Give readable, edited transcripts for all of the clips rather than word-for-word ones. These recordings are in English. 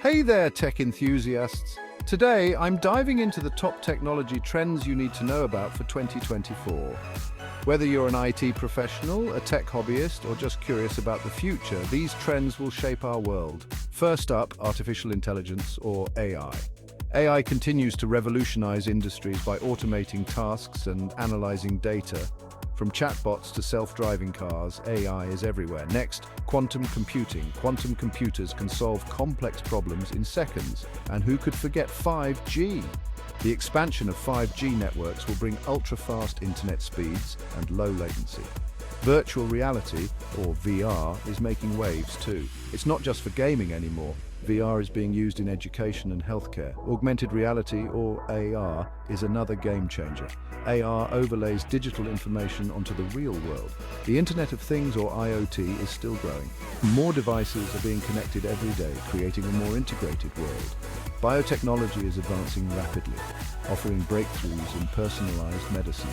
Hey there, tech enthusiasts. Today, I'm diving into the top technology trends you need to know about for 2024. Whether you're an IT professional, a tech hobbyist, or just curious about the future, these trends will shape our world. First up, artificial intelligence, or AI. AI continues to revolutionize industries by automating tasks and analyzing data. From chatbots to self-driving cars, AI is everywhere. Next, quantum computing. Quantum computers can solve complex problems in seconds. And who could forget 5G? The expansion of 5G networks will bring ultra-fast internet speeds and low latency. Virtual reality, or VR, is making waves too. It's not just for gaming anymore. VR is being used in education and healthcare. Augmented reality, or AR, is another game changer. AR overlays digital information onto the real world. The Internet of Things, or IoT, is still growing. More devices are being connected every day, creating a more integrated world. Biotechnology is advancing rapidly, offering breakthroughs in personalized medicine.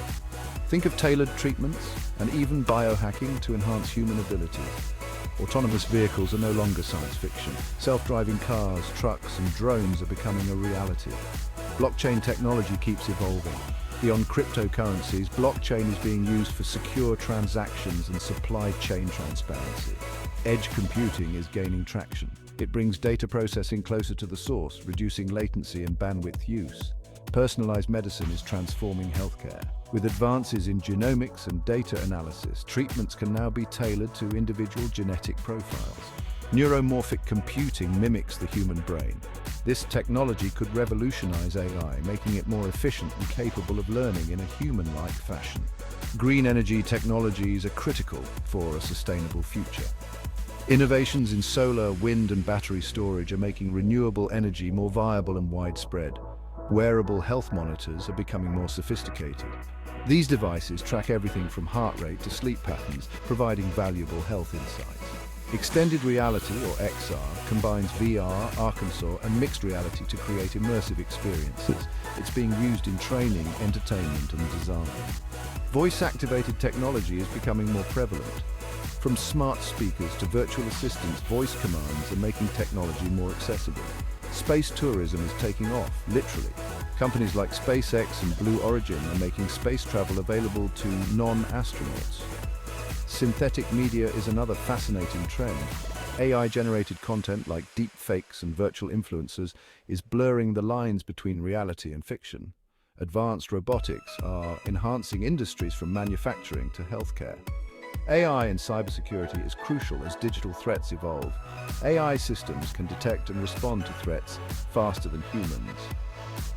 Think of tailored treatments and even biohacking to enhance human abilities. Autonomous vehicles are no longer science fiction. Self-driving cars, trucks, and drones are becoming a reality. Blockchain technology keeps evolving. Beyond cryptocurrencies, blockchain is being used for secure transactions and supply chain transparency. Edge computing is gaining traction. It brings data processing closer to the source, reducing latency and bandwidth use. Personalized medicine is transforming healthcare. With advances in genomics and data analysis, treatments can now be tailored to individual genetic profiles. Neuromorphic computing mimics the human brain. This technology could revolutionize AI, making it more efficient and capable of learning in a human-like fashion. Green energy technologies are critical for a sustainable future. Innovations in solar, wind, and battery storage are making renewable energy more viable and widespread. Wearable health monitors are becoming more sophisticated. These devices track everything from heart rate to sleep patterns, providing valuable health insights. Extended reality, or XR, combines VR, Arkansas, and mixed reality to create immersive experiences. It's being used in training, entertainment, and design. Voice-activated technology is becoming more prevalent. From smart speakers to virtual assistants, voice commands are making technology more accessible. Space tourism is taking off, literally. Companies like SpaceX and Blue Origin are making space travel available to non-astronauts. Synthetic media is another fascinating trend. AI-generated content like deepfakes and virtual influencers is blurring the lines between reality and fiction. Advanced robotics are enhancing industries from manufacturing to healthcare. AI and cybersecurity is crucial as digital threats evolve. AI systems can detect and respond to threats faster than humans.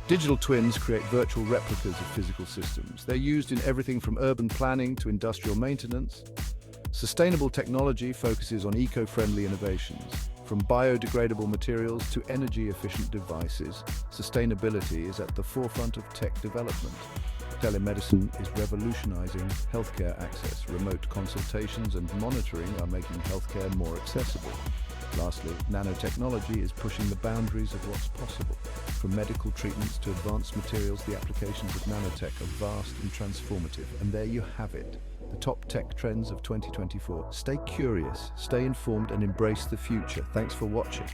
Digital twins create virtual replicas of physical systems. They're used in everything from urban planning to industrial maintenance. Sustainable technology focuses on eco-friendly innovations. From biodegradable materials to energy-efficient devices, sustainability is at the forefront of tech development. Telemedicine is revolutionizing healthcare access. Remote consultations and monitoring are making healthcare more accessible. Lastly, nanotechnology is pushing the boundaries of what's possible. From medical treatments to advanced materials, the applications of nanotech are vast and transformative. And there you have it, the top tech trends of 2024. Stay curious, stay informed, and embrace the future. Thanks for watching.